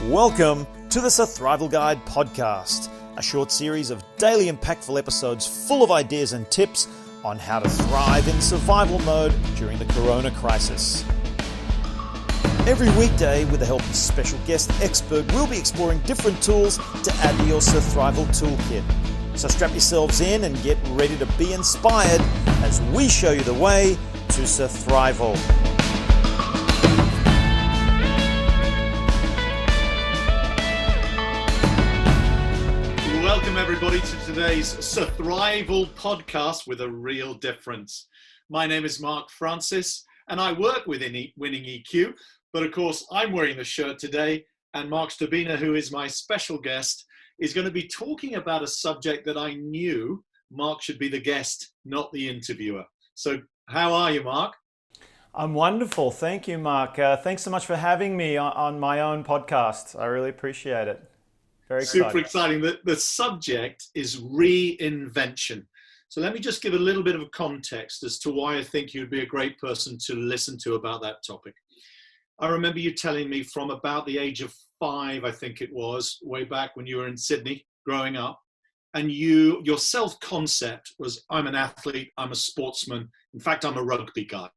Welcome to the Sur-thrival Guide podcast, a short series of daily impactful episodes full of ideas and tips on how to thrive in survival mode during the corona crisis. Every weekday, with the help of a special guest expert, we'll be exploring different tools to add to your Sur-thrival toolkit. So strap yourselves in and get ready to be inspired as we show you the way to Sur-thrival. Welcome everybody to today's Sur-thrival podcast with a real difference. My name is Mark Francis and I work within Winning EQ, but of course I'm wearing the shirt today, and Marc Stcherbina, who is my special guest, is going to be talking about a subject that I knew Mark should be the guest, not the interviewer. So how are you, Mark? I'm wonderful. Thank you, Mark. Thanks so much for having me on my own podcast. I really appreciate it. Very excited. Super exciting. The subject is reinvention. So let me just give a little bit of a context as to why I think you'd be a great person to listen to about that topic. I remember you telling me from about the age of 5, I think it was, way back when you were in Sydney growing up, and your self-concept was, I'm an athlete, I'm a sportsman, in fact, I'm a rugby guy.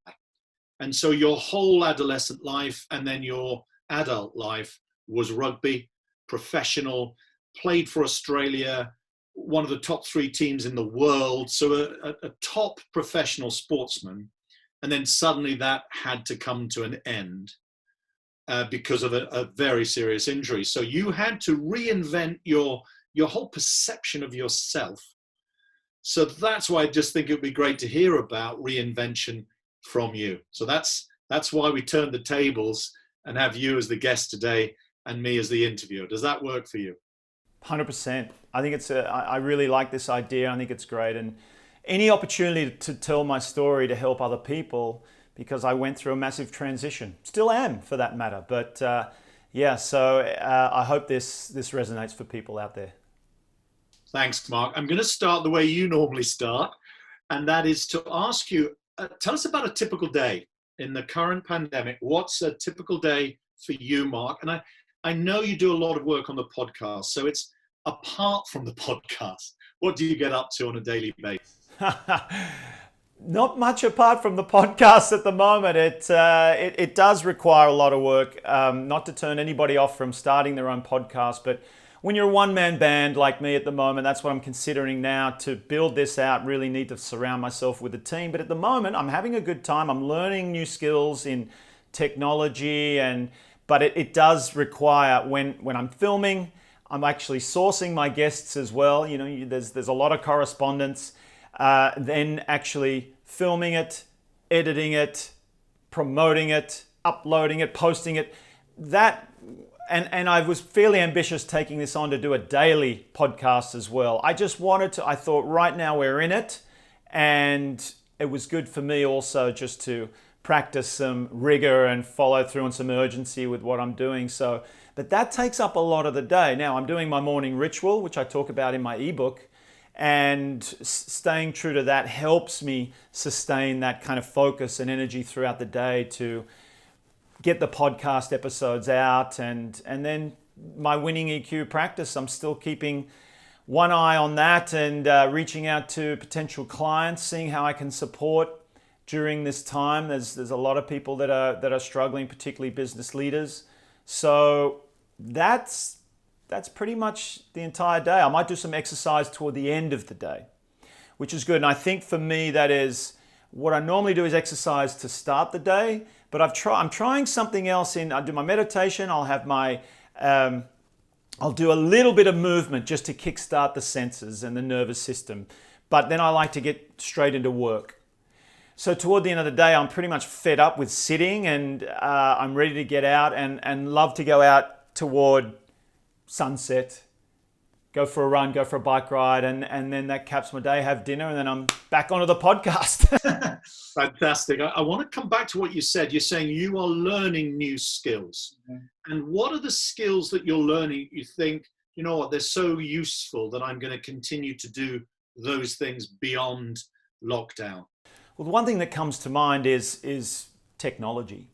And so your whole adolescent life and then your adult life was rugby, professional, played for Australia, one of the top 3 teams in the world, so a top professional sportsman. And then suddenly that had to come to an end because of a very serious injury. So you had to reinvent your whole perception of yourself. So that's why I just think it would be great to hear about reinvention from you. So that's why we turned the tables and have you as the guest today and me as the interviewer. Does that work for you? 100%. I think I really like this idea. I think it's great. And any opportunity to tell my story to help other people, because I went through a massive transition. Still am, for that matter. But so I hope this resonates for people out there. Thanks, Mark. I'm going to start the way you normally start, and that is to ask you, tell us about a typical day in the current pandemic. What's a typical day for you, Mark? And I know you do a lot of work on the podcast, so it's apart from the podcast, what do you get up to on a daily basis? Not much apart from the podcast at the moment. It does require a lot of work, not to turn anybody off from starting their own podcast, but when you're a one-man band like me at the moment, that's what I'm considering now. To build this out, really need to surround myself with a team. But at the moment, I'm having a good time. I'm learning new skills in technology, but it does require, when I'm filming, I'm actually sourcing my guests as well. You know, there's a lot of correspondence. Then actually filming it, editing it, promoting it, uploading it, posting it. And I was fairly ambitious taking this on to do a daily podcast as well. I thought right now we're in it, and it was good for me also just to practice some rigor and follow through and some urgency with what I'm doing. But that takes up a lot of the day. Now I'm doing my morning ritual, which I talk about in my ebook, and staying true to that helps me sustain that kind of focus and energy throughout the day to get the podcast episodes out. And then my Winning EQ practice, I'm still keeping one eye on that and reaching out to potential clients, seeing how I can support during this time. There's a lot of people that are struggling, particularly business leaders. So that's pretty much the entire day. I might do some exercise toward the end of the day, which is good. And I think for me, that is what I normally do, is exercise to start the day. But I'm trying something else I do my meditation. I'll do a little bit of movement just to kickstart the senses and the nervous system. But then I like to get straight into work. So toward the end of the day, I'm pretty much fed up with sitting, and I'm ready to get out and love to go out toward sunset, go for a run, go for a bike ride, and then that caps my day, have dinner, and then I'm back onto the podcast. Fantastic. I want to come back to what you said. You're saying you are learning new skills. Mm-hmm. And what are the skills that you're learning you think, you know what, they're so useful that I'm going to continue to do those things beyond lockdown? Well, the one thing that comes to mind is technology.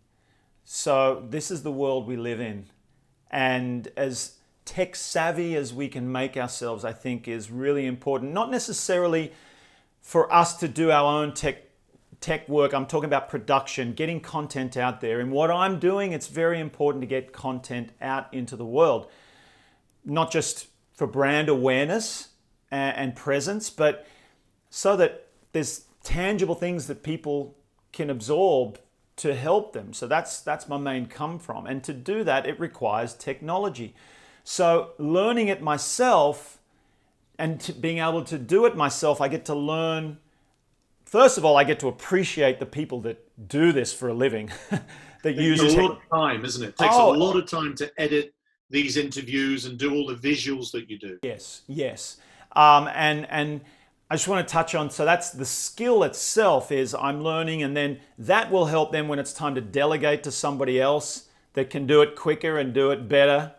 So this is the world we live in. And as tech savvy as we can make ourselves, I think is really important. Not necessarily for us to do our own tech work. I'm talking about production, getting content out there. And what I'm doing, it's very important to get content out into the world. Not just for brand awareness and presence, but so that there's tangible things that people can absorb to help them. So that's my main come from. And to do that, it requires technology. So learning it myself and being able to do it myself, I get to learn. First of all, I get to appreciate the people that do this for a living. That use a lot of time, isn't it? It takes a lot of time to edit these interviews and do all the visuals that you do. Yes. And I just want to touch on, so that's the skill itself is I'm learning, and then that will help them when it's time to delegate to somebody else that can do it quicker and do it better,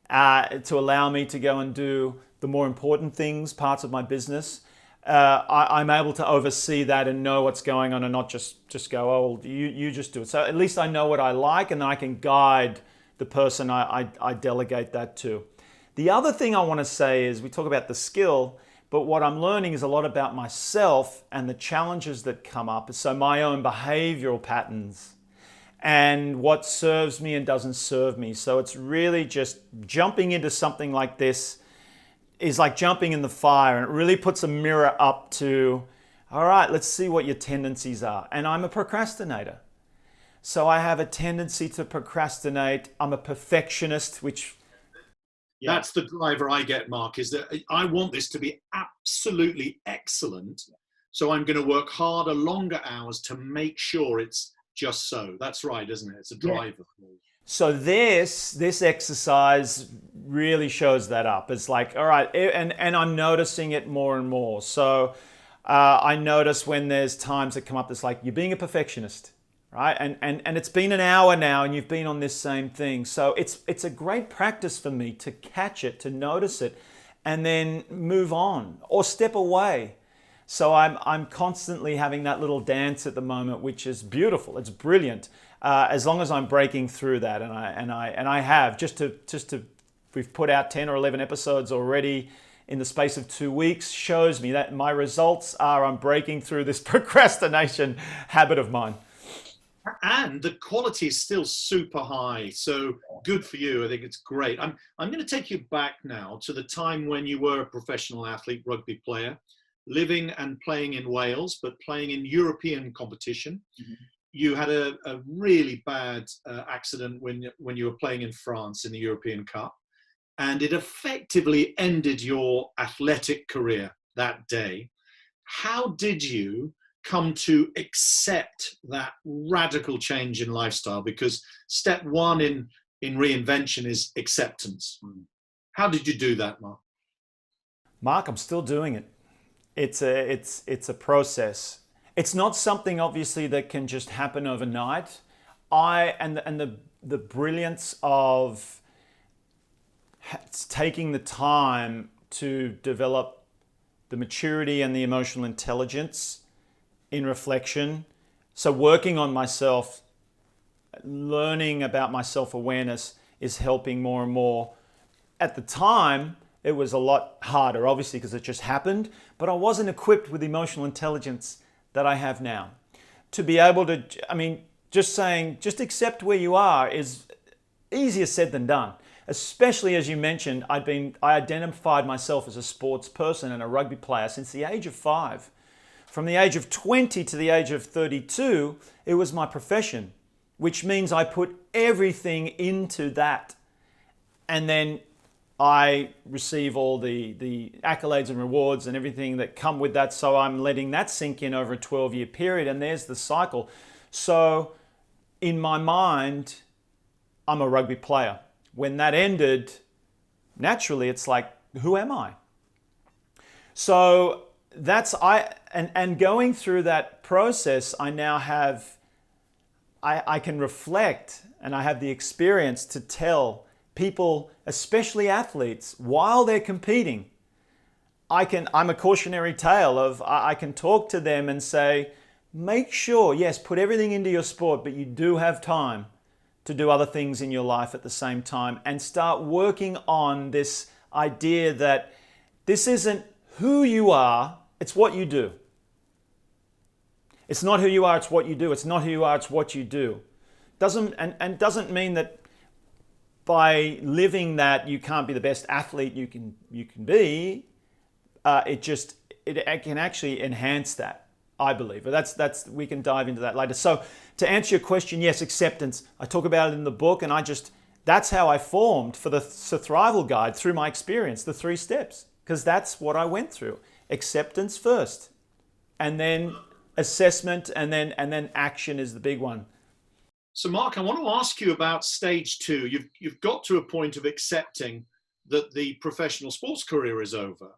to allow me to go and do the more important things, parts of my business. I'm able to oversee that and know what's going on and not just go, oh, you just do it. So at least I know what I like, and then I can guide the person I delegate that to. The other thing I want to say is we talk about the skill, but what I'm learning is a lot about myself and the challenges that come up. So my own behavioral patterns and what serves me and doesn't serve me. So it's really just jumping into something like this is like jumping in the fire, and it really puts a mirror up to, all right, let's see what your tendencies are. And I'm a procrastinator. So I have a tendency to procrastinate. I'm a perfectionist, which... Yeah. That's the driver I get, Mark, is that I want this to be absolutely excellent. So I'm going to work harder, longer hours to make sure it's just so. That's right, isn't it? It's a driver. Yeah. So this exercise really shows that up. It's like, all right, and I'm noticing it more and more. So I notice when there's times that come up, it's like, you're being a perfectionist. Right? And it's been an hour now and you've been on this same thing. So it's a great practice for me to catch it, to notice it, and then move on or step away. So I'm constantly having that little dance at the moment, which is beautiful. It's brilliant. As long as I'm breaking through that, and I have just to we've put out 10 or 11 episodes already in the space of 2 weeks, shows me that my results are I'm breaking through this procrastination habit of mine. And the quality is still super high. So good for you. I think it's great. I'm going to take you back now to the time when you were a professional athlete, rugby player, living and playing in Wales, but playing in European competition. Mm-hmm. You had a really bad accident when you were playing in France in the European Cup, and it effectively ended your athletic career that day. How did you come to accept that radical change in lifestyle? Because step one in reinvention is acceptance. How did you do that, Mark? Mark, I'm still doing it. It's a process. It's not something obviously that can just happen overnight. The brilliance of taking the time to develop the maturity and the emotional intelligence in reflection. So working on myself, learning about my self-awareness is helping more and more. At the time, it was a lot harder, obviously, because it just happened, but I wasn't equipped with the emotional intelligence that I have now. To be able to, just accept where you are is easier said than done. Especially as you mentioned, I identified myself as a sports person and a rugby player since the age of 5. From the age of 20 to the age of 32, it was my profession, which means I put everything into that. And then I receive all the accolades and rewards and everything that come with that. So I'm letting that sink in over a 12-year period, and there's the cycle. So in my mind, I'm a rugby player. When that ended, naturally, it's like, who am I? So and going through that process, I now have, I can reflect, and I have the experience to tell people, especially athletes, while they're competing. I'm a cautionary tale of, I can talk to them and say, make sure, yes, put everything into your sport, but you do have time to do other things in your life at the same time and start working on this idea that this isn't who you are, it's what you do. It's not who you are, it's what you do. It's not who you are, it's what you do. Doesn't mean that by living that you can't be the best athlete you can be. It can actually enhance that, I believe. But that's we can dive into that later. So to answer your question, yes, acceptance. I talk about it in the book, and that's how I formed for the Sur-thrival guide through my experience, the 3 steps, because that's what I went through. Acceptance first, and then assessment, and then action is the big one. So Mark, I want to ask you about stage 2. You've got to a point of accepting that the professional sports career is over.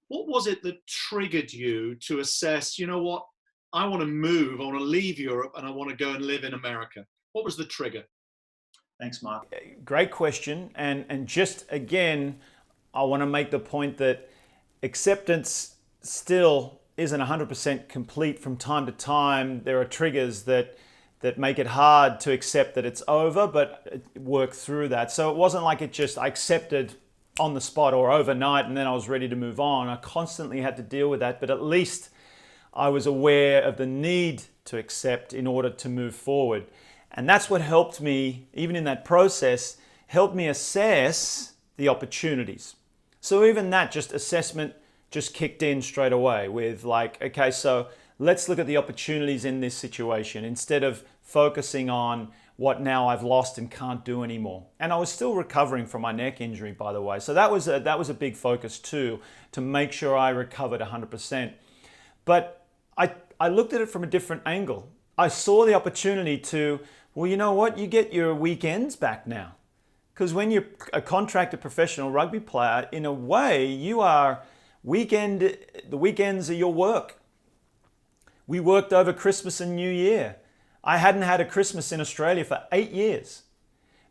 What was it that triggered you to assess, you know what, I want to move, I want to leave Europe, and I want to go and live in America? What was the trigger? Thanks, Mark. Great question. And just again, I want to make the point that acceptance still isn't 100% complete. From time to time. There are triggers that make it hard to accept that it's over, but work through that. So it wasn't like I accepted on the spot or overnight and then I was ready to move on. I constantly had to deal with that, but at least I was aware of the need to accept in order to move forward. And that's what helped me, even in that process, helped me assess the opportunities. So even that, just assessment just kicked in straight away with okay, so let's look at the opportunities in this situation instead of focusing on what now I've lost and can't do anymore. And I was still recovering from my neck injury, by the way. So that was a big focus too, to make sure I recovered 100%. But I looked at it from a different angle. I saw the opportunity to, well, you know what? You get your weekends back now. Because when you're a contracted professional rugby player, in a way, you are the weekends are your work. We worked over Christmas and New Year. I hadn't had a Christmas in Australia for 8 years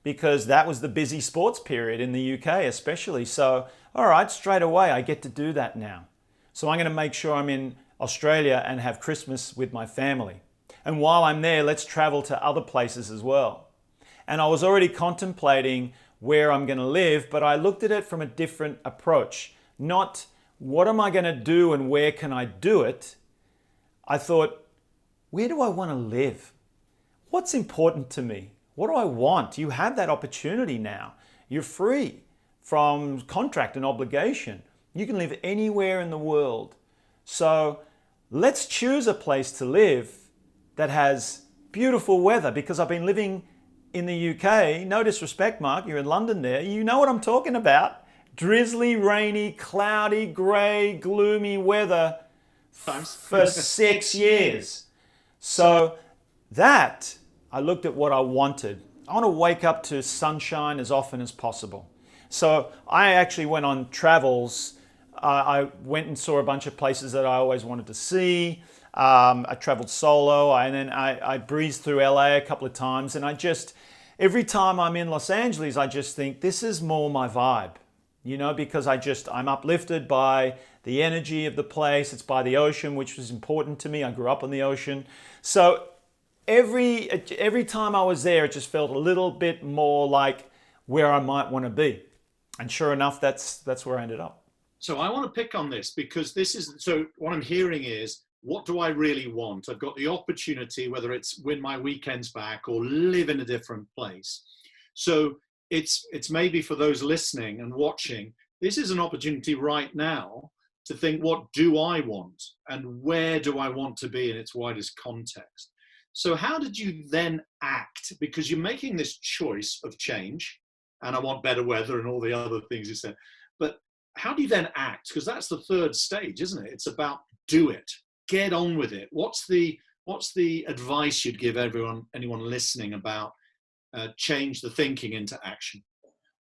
because that was the busy sports period in the UK especially. So, all right, straight away, I get to do that now. So I'm going to make sure I'm in Australia and have Christmas with my family. And while I'm there, let's travel to other places as well. And I was already contemplating where I'm going to live, but I looked at it from a different approach. Not what am I going to do and where can I do it? I thought, where do I want to live? What's important to me? What do I want? You have that opportunity now. You're free from contract and obligation. You can live anywhere in the world. So let's choose a place to live that has beautiful weather, because I've been living in the UK. No disrespect, Mark, you're in London there. You know what I'm talking about. Drizzly, rainy, cloudy, grey, gloomy weather for 6 years. So that, I looked at what I wanted. I want to wake up to sunshine as often as possible. So I actually went on travels. I went and saw a bunch of places that I always wanted to see. I traveled solo, and then I breezed through LA a couple of times, and every time I'm in Los Angeles, I just think this is more my vibe, because I'm uplifted by the energy of the place. It's by the ocean, which was important to me. I grew up on the ocean. So every time I was there, it just felt a little bit more like where I might want to be. And sure enough, that's where I ended up. So I want to pick on this because so what I'm hearing is, what do I really want? I've got the opportunity, whether it's win my weekends back or live in a different place. So it's maybe for those listening and watching, this is an opportunity right now to think, what do I want and where do I want to be in its widest context? So how did you then act? Because you're making this choice of change, and I want better weather and all the other things you said. But how do you then act? Because that's the third stage, isn't it? It's about do it, get on with it. What's the advice you'd give anyone listening about change the thinking into action?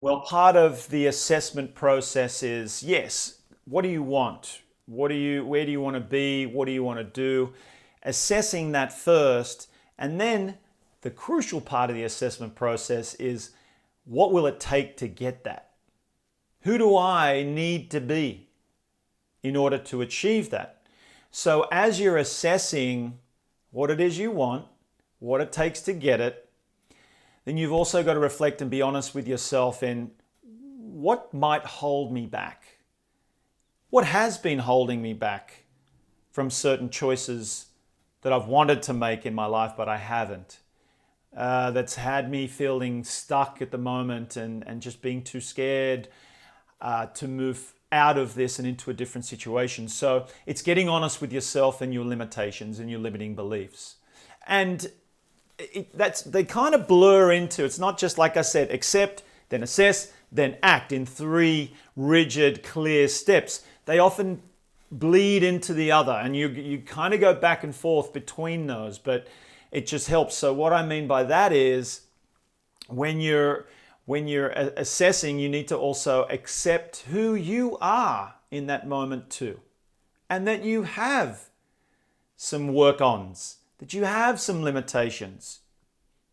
Well, part of the assessment process is, yes, what do you want? Where do you want to be? What do you want to do? Assessing that first, and then the crucial part of the assessment process is, what will it take to get that? Who do I need to be in order to achieve that? So as you're assessing what it is you want, what it takes to get it, then you've also got to reflect and be honest with yourself in what might hold me back. What has been holding me back from certain choices that I've wanted to make in my life, but I haven't? That's had me feeling stuck at the moment and just being too scared to move out of this and into a different situation. So it's getting honest with yourself and your limitations and your limiting beliefs. And they kind of blur into, it's not just like I said, accept, then assess, then act in 3 rigid, clear steps. They often bleed into the other, and you kind of go back and forth between those, but it just helps. So what I mean by that is when you're assessing, you need to also accept who you are in that moment too, and that you have some work-ons, that you have some limitations,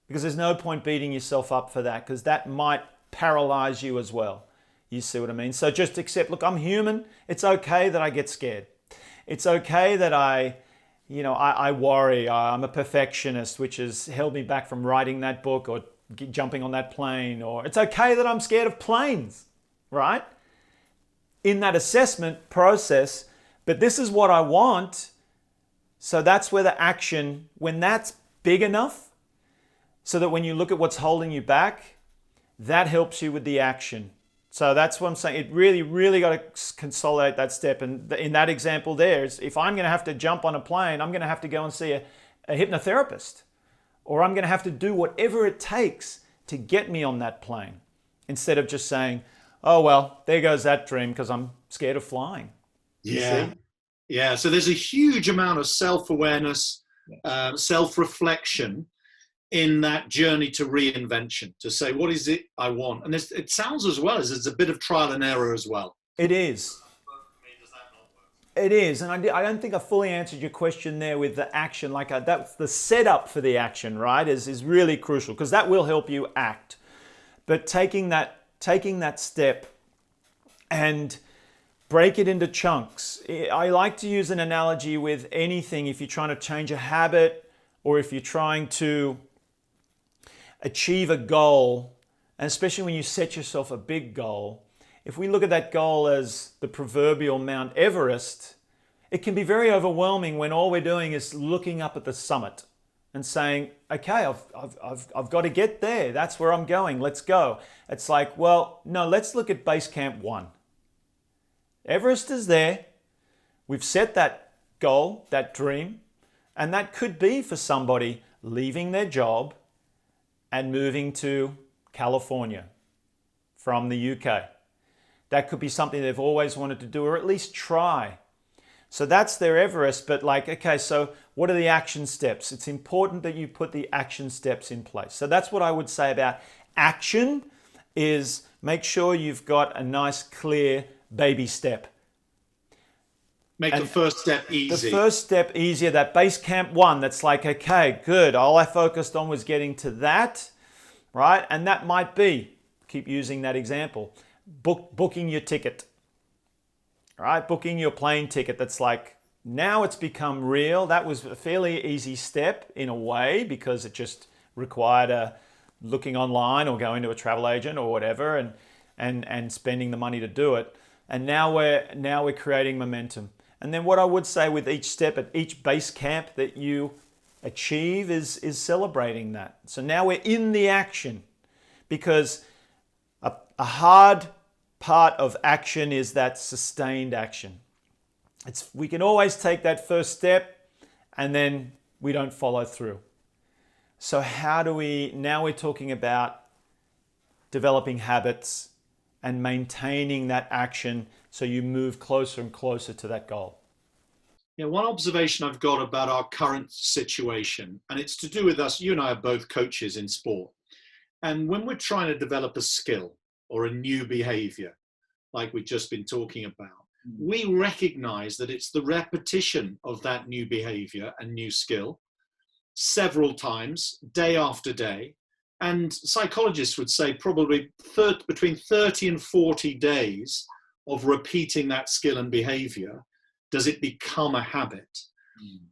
because there's no point beating yourself up for that, because that might paralyze you as well. You see what I mean? So just accept, look, I'm human. It's okay that I get scared. It's okay that I worry. I'm a perfectionist, which has held me back from writing that book or jumping on that plane. Or it's okay that I'm scared of planes, right? In that assessment process, but this is what I want. So that's where the action, when that's big enough, so that when you look at what's holding you back, that helps you with the action. So that's what I'm saying. It really, really got to consolidate that step. And in that example there, is if I'm going to have to jump on a plane, I'm going to have to go and see a hypnotherapist. Or I'm going to have to do whatever it takes to get me on that plane. Instead of just saying, oh, well, there goes that dream because I'm scared of flying. Yeah. Yeah. So there's a huge amount of self-awareness, self-reflection in that journey to reinvention, to say, what is it I want? And it sounds as well as it's a bit of trial and error as well. It is. It is. And I don't think I fully answered your question there with the action. That's the setup for the action, right, is really crucial, because that will help you act. But taking that step and break it into chunks. I like to use an analogy with anything. If you're trying to change a habit, or if you're trying to achieve a goal, and especially when you set yourself a big goal, if we look at that goal as the proverbial Mount Everest, it can be very overwhelming when all we're doing is looking up at the summit and saying, okay, I've got to get there. That's where I'm going. Let's go. It's like, well, no, let's look at base camp 1. Everest is there. We've set that goal, that dream, and that could be for somebody leaving their job and moving to California from the UK. That could be something they've always wanted to do, or at least try. So that's their Everest, but okay, so what are the action steps? It's important that you put the action steps in place. So that's what I would say about action, is make sure you've got a nice, clear baby step. Make the first step easy. The first step easier, that base camp 1, that's like, okay, good. All I focused on was getting to that, right? And that might be, keep using that example, booking your ticket, right? Booking your plane ticket. That's like, now it's become real. That was a fairly easy step in a way, because it just required looking online or going to a travel agent or whatever and spending the money to do it. And now we're creating momentum. And then what I would say with each step at each base camp that you achieve is celebrating that. So now we're in the action, because a hard part of action is that sustained action. We can always take that first step and then we don't follow through. So now we're talking about developing habits and maintaining that action so you move closer and closer to that goal. Yeah, one observation I've got about our current situation, and it's to do with us, you and I are both coaches in sport. And when we're trying to develop a skill or a new behavior, like we've just been talking about, we recognize that it's the repetition of that new behavior and new skill several times, day after day. And psychologists would say probably between 30 and 40 days of repeating that skill and behavior does it become a habit.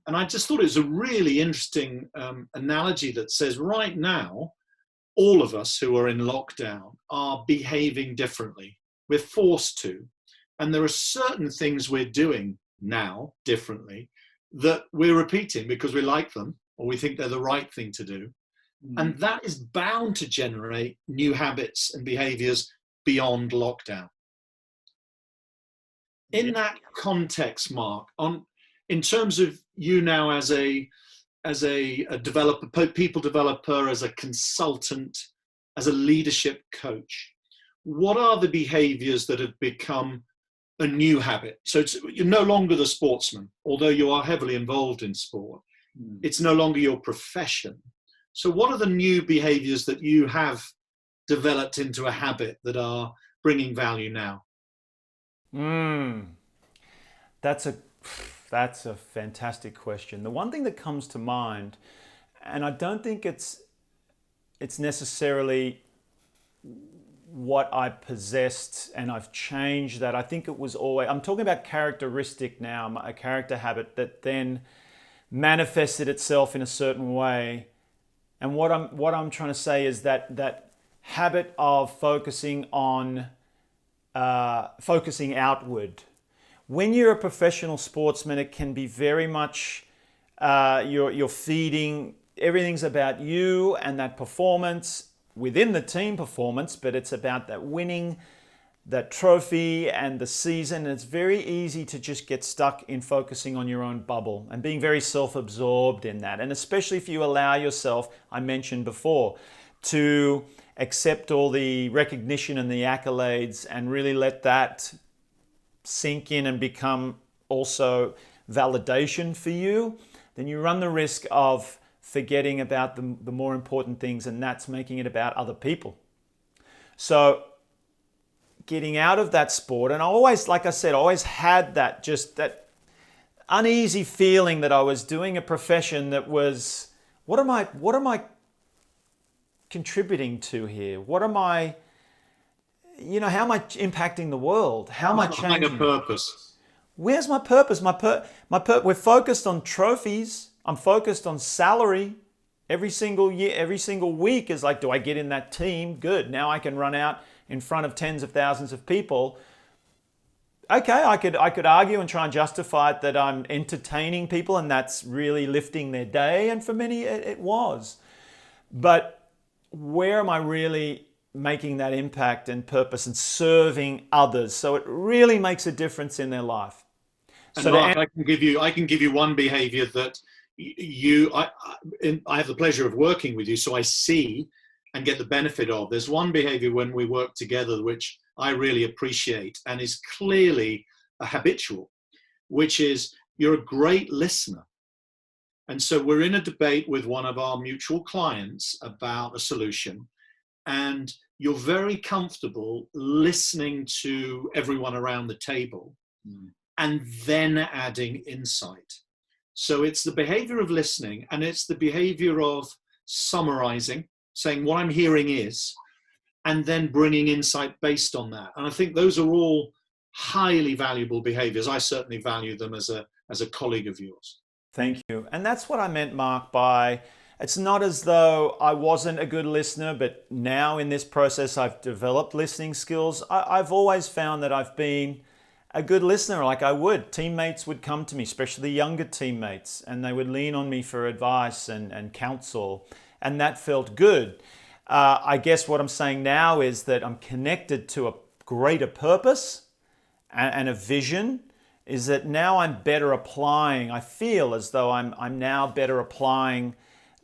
And I just thought it was a really interesting analogy that says right now, all of us who are in lockdown are behaving differently. We're forced to. And there are certain things we're doing now differently that we're repeating because we like them or we think they're the right thing to do. And that is bound to generate new habits and behaviors beyond lockdown. In that context, Mark, in terms of you now as a developer, people developer, as a consultant, as a leadership coach, what are the behaviors that have become a new habit? So you're no longer the sportsman, although you are heavily involved in sport. It's no longer your profession. So what are the new behaviors that you have developed into a habit that are bringing value now? That's a fantastic question. The one thing that comes to mind, and I don't think it's necessarily what I possessed and I've changed that. I think it was always, I'm talking about characteristic now, a character habit that then manifested itself in a certain way. And what I'm trying to say is that habit of focusing outward. When you're a professional sportsman, it can be very much you're feeding, everything's about you and that performance within the team performance, but it's about that winning, that trophy and the season. And it's very easy to just get stuck in focusing on your own bubble and being very self-absorbed in that. And especially if you allow yourself, I mentioned before, to accept all the recognition and the accolades and really let that sink in and become also validation for you, then you run the risk of forgetting about the more important things, and that's making it about other people. So getting out of that sport, and I always, like I said, I always had that, just that uneasy feeling that I was doing a profession that was, what am I contributing to here? What am I, how am I impacting the world? How am I changing? A purpose. Where's my purpose? We're focused on trophies. I'm focused on salary. Every single year, every single week is like, do I get in that team? Good. Now I can run out in front of tens of thousands of people. Okay, I could argue and try and justify it that I'm entertaining people and that's really lifting their day. And for many, it was. But where am I really making that impact and purpose and serving others? So it really makes a difference in their life. And so Mark, I can give you one behavior that I have the pleasure of working with you, so I see and get the benefit of. There's one behavior when we work together which I really appreciate and is clearly a habitual, which is you're a great listener. And so we're in a debate with one of our mutual clients about a solution, and you're very comfortable listening to everyone around the table and then adding insight. So it's the behavior of listening, and it's the behavior of summarizing, saying what I'm hearing is, and then bringing insight based on that. And I think those are all highly valuable behaviors. I certainly value them as a colleague of yours. Thank you. And that's what I meant, Mark, by it's not as though I wasn't a good listener, but now in this process I've developed listening skills. I've always found that I've been a good listener. Like teammates would come to me, especially younger teammates, and they would lean on me for advice and counsel, and that felt good. I guess what I'm saying now is that I'm connected to a greater purpose and a vision, is that now I'm better applying. I feel as though I'm now better applying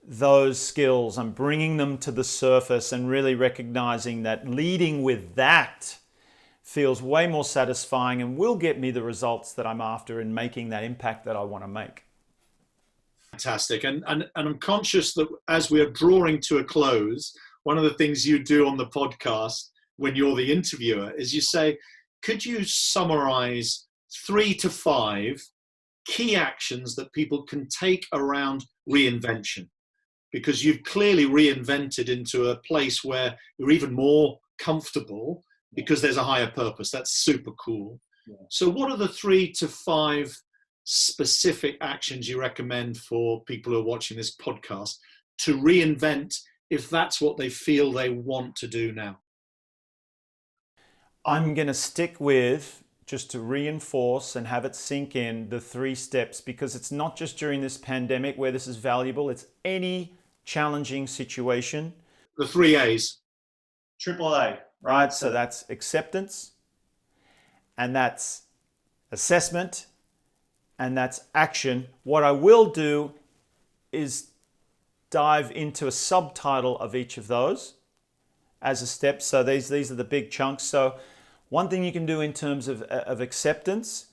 those skills. I'm bringing them to the surface and really recognizing that leading with that feels way more satisfying and will get me the results that I'm after in making that impact that I want to make. Fantastic. And I'm conscious that as we are drawing to a close, one of the things you do on the podcast when you're the interviewer is you say, could you summarize 3 to 5 key actions that people can take around reinvention? Because you've clearly reinvented into a place where you're even more comfortable because there's a higher purpose. That's super cool. Yeah. So what are the 3 to 5 specific actions you recommend for people who are watching this podcast to reinvent if that's what they feel they want to do now? I'm going to stick with, just to reinforce and have it sink in, the 3 steps, because it's not just during this pandemic where this is valuable, it's any challenging situation. The 3 A's. Triple A, right? So that's acceptance, and that's assessment, and that's action. What I will do is dive into a subtitle of each of those as a step. So these are the big chunks. So one thing you can do in terms of acceptance,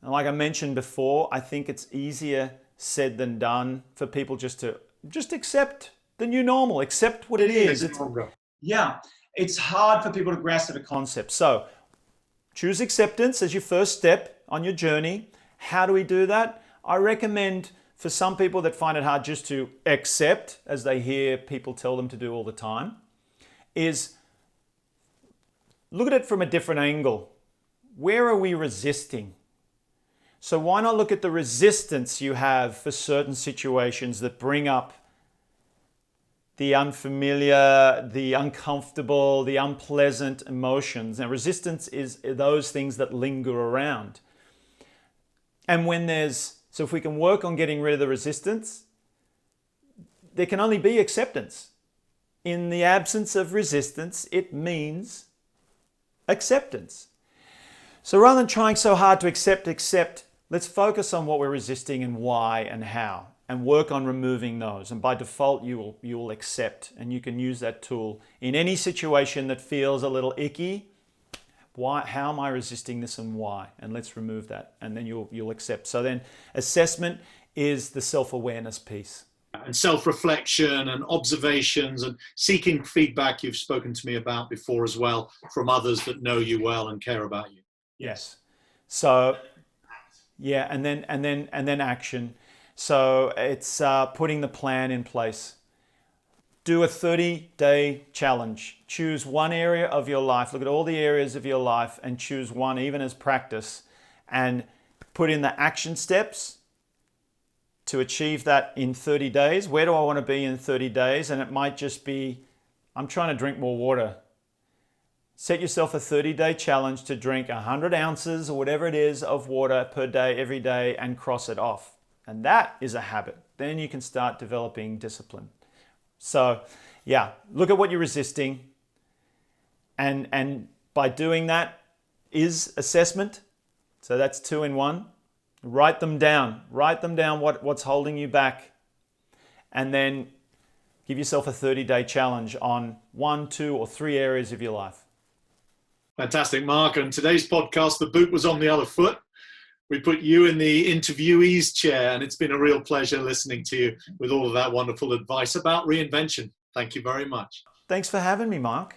and like I mentioned before, I think it's easier said than done for people just to accept the new normal, accept what it is. It's hard for people to grasp the concept. So choose acceptance as your first step on your journey. How do we do that? I recommend, for some people that find it hard just to accept, as they hear people tell them to do all the time, is look at it from a different angle. Where are we resisting? So why not look at the resistance you have for certain situations that bring up the unfamiliar, the uncomfortable, the unpleasant emotions. Now, resistance is those things that linger around. And so if we can work on getting rid of the resistance, there can only be acceptance. In the absence of resistance, it means acceptance. So rather than trying so hard to accept, let's focus on what we're resisting and why and how, and work on removing those. And by default, you will accept, and you can use that tool in any situation that feels a little icky. How am I resisting this and why? And let's remove that, and then you'll accept. So then assessment is the self-awareness piece. And self-reflection and observations and seeking feedback you've spoken to me about before as well, from others that know you well and care about you. Yes. So yeah, and then action. So it's putting the plan in place. Do a 30-day challenge. Choose one area of your life. Look at all the areas of your life and choose one, even as practice, and put in the action steps to achieve that in 30 days. Where do I want to be in 30 days? And it might just be, I'm trying to drink more water. Set yourself a 30-day challenge to drink 100 ounces or whatever it is of water per day, every day, and cross it off. And that is a habit. Then you can start developing discipline. So yeah, look at what you're resisting. And by doing that is assessment. So that's 2 in 1. Write them down. Write them down what's holding you back. And then give yourself a 30-day challenge on 1, 2, or 3 areas of your life. Fantastic, Mark. And today's podcast, the boot was on the other foot. We put you in the interviewee's chair, and it's been a real pleasure listening to you with all of that wonderful advice about reinvention. Thank you very much. Thanks for having me, Mark.